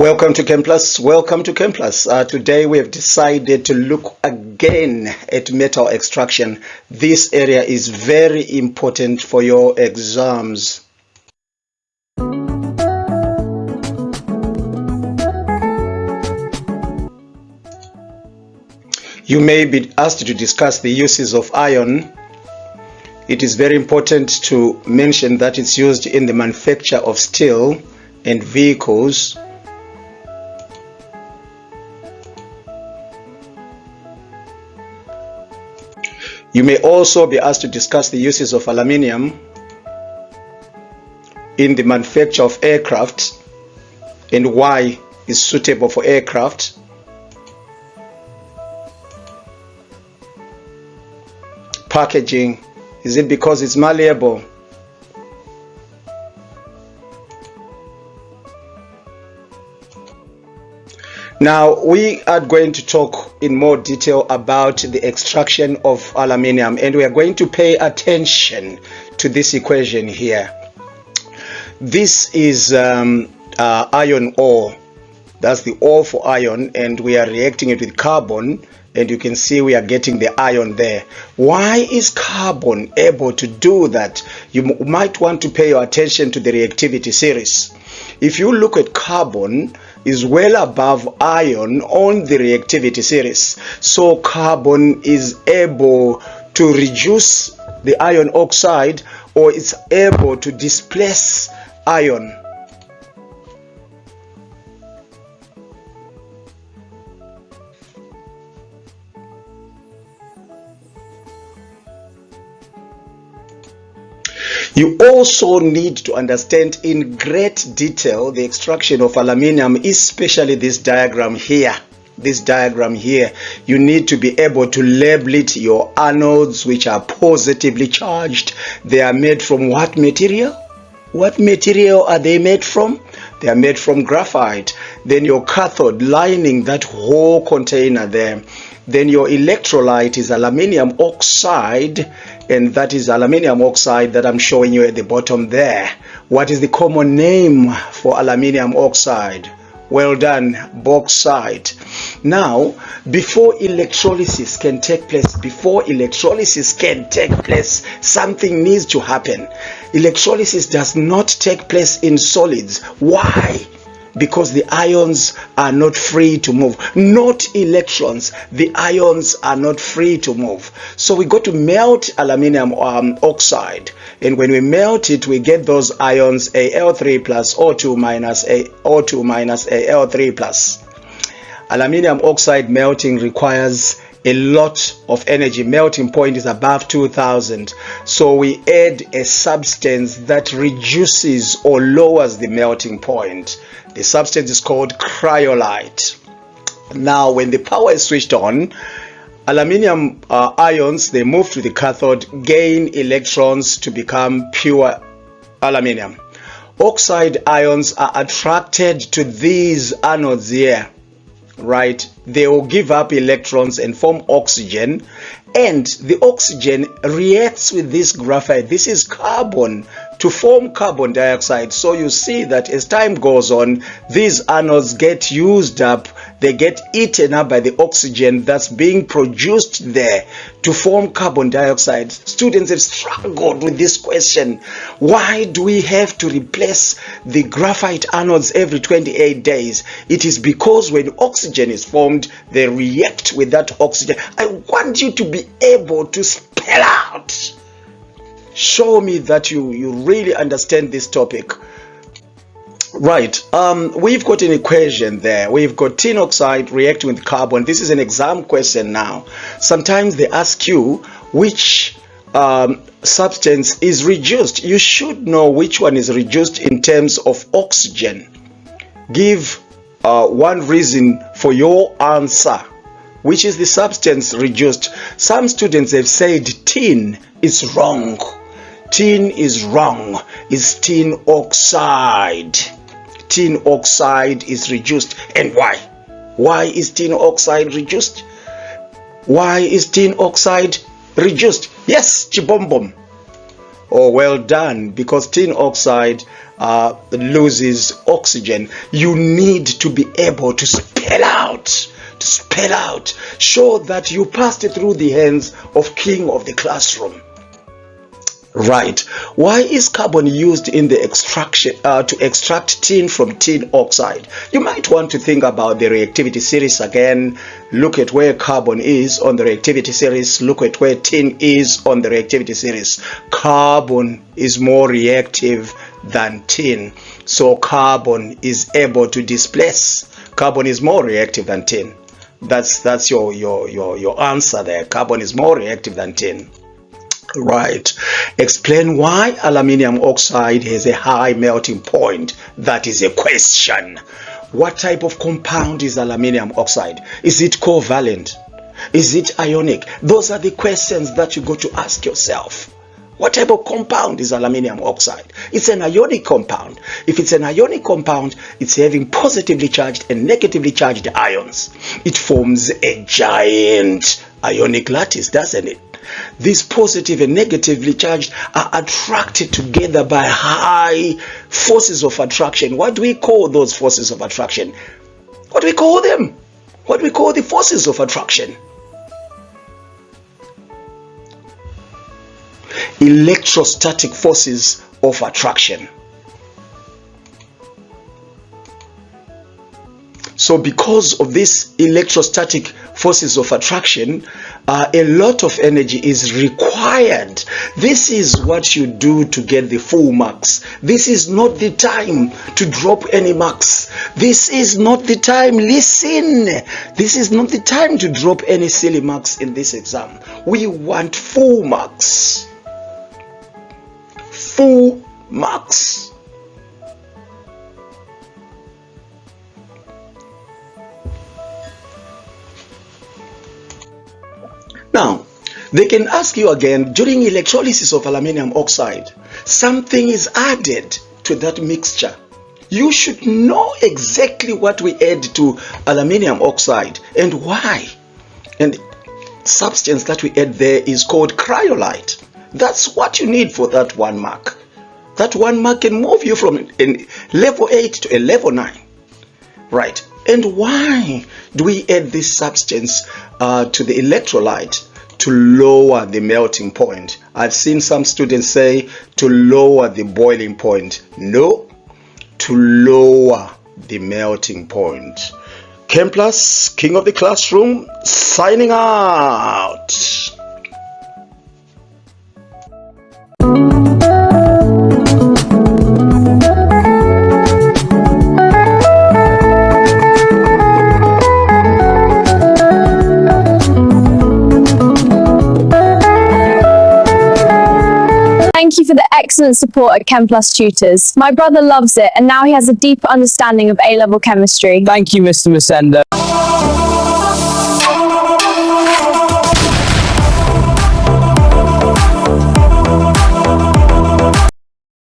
Welcome to ChemPlus. Welcome to ChemPlus. Today we have decided to look again at metal extraction. This area is very important for your exams. You may be asked to discuss the uses of iron. It is very important to mention that it's used in the manufacture of steel and vehicles. You may also be asked to discuss the uses of aluminium in the manufacture of aircraft and why it's suitable for aircraft. Packaging, is it because it's malleable? Now we are going to talk in more detail about the extraction of aluminium, and we are going to pay attention to this equation here. This is iron ore. That's the ore for iron, and we are reacting it with carbon, and you can see we are getting the iron there. Why is carbon able to do that? You might want to pay your attention to the reactivity series. If you look at carbon, is well above iron on the reactivity series. So carbon is able to reduce the iron oxide, or it's able to displace iron. You also need to understand in great detail the extraction of aluminium, especially this diagram here. This diagram here, you need to be able to label it. Your anodes, which are positively charged, they are made from what material? What material are they made from? They are made from graphite. Then your cathode lining that whole container there. Then your electrolyte is aluminium oxide, and that is aluminium oxide that I'm showing you at the bottom there. What is the common name for aluminium oxide? Well done, bauxite. Now, before electrolysis can take place, something needs to happen. Electrolysis does not take place in solids. Why? Because the ions are not free to move. Not electrons. The ions are not free to move. So we got to melt aluminium oxide. And when we melt it, we get those ions Al3 plus O2 minus O2 minus Al3 plus. Aluminium oxide melting requires a lot of energy. Melting point is above 2000. So we add a substance that reduces or lowers the melting point. The substance is called cryolite. Now when the power is switched on, aluminium ions, they move to the cathode, gain electrons to become pure aluminium. Oxide ions are attracted to these anodes here, right? They will give up electrons and form oxygen, and the oxygen reacts with this graphite. This is carbon to form carbon dioxide. So you see that as time goes on, these anodes get used up, they get eaten up by the oxygen that's being produced there to form carbon dioxide. Students have struggled with this question. Why do we have to replace the graphite anodes every 28 days? It is because when oxygen is formed, they react with that oxygen. I want you to be able to spell out. Show me that you really understand this topic. Right, we've got an equation there. We've got tin oxide reacting with carbon. This is an exam question now. Sometimes they ask you which substance is reduced. You should know which one is reduced in terms of oxygen. Give one reason for your answer. Which is the substance reduced? Some students have said tin is wrong. Tin is wrong. It's tin oxide. Tin oxide is reduced. And why? Why is tin oxide reduced? Why is tin oxide reduced? Yes, Chibombom. Oh, well done. Because tin oxide loses oxygen, you need to be able to spell out. Show that you passed through the hands of king of the classroom. Right. Why is carbon used in the extraction to extract tin from tin oxide? You might want to think about the reactivity series again. Look at where carbon is on the reactivity series. Look at where tin is on the reactivity series. Carbon is more reactive than tin. So carbon is able to displace. Carbon is more reactive than tin. That's your answer there. Carbon is more reactive than tin. Right. Explain why aluminium oxide has a high melting point. That is a question. What type of compound is aluminium oxide? Is it covalent? Is it ionic? Those are the questions that you got to ask yourself. What type of compound is aluminium oxide? It's an ionic compound. If it's an ionic compound, it's having positively charged and negatively charged ions. It forms a giant ionic lattice, doesn't it? These positive and negatively charged are attracted together by high forces of attraction. What do we call those forces of attraction? What do we call them? What do we call the forces of attraction? Electrostatic forces of attraction. So because of these electrostatic forces of attraction, a lot of energy is required. This is what you do to get the full marks. This is not the time to drop any marks. This is not the time. Listen. This is not the time to drop any silly marks in this exam. We want full marks. Full marks. Now, they can ask you again, during electrolysis of aluminium oxide, something is added to that mixture. You should know exactly what we add to aluminium oxide and why. And the substance that we add there is called cryolite. That's what you need for that 1 mark. That 1 mark can move you from a level 8 to a level 9. Right. And why do we add this substance to the electrolyte? To lower the melting point. I've seen some students say to lower the boiling point. No, to lower the melting point. Chem Plus, king of the classroom, signing out. Thank you for the excellent support at Chem Plus Tutors. My brother loves it and now he has a deeper understanding of A-level chemistry. Thank you, Mr. Masenda.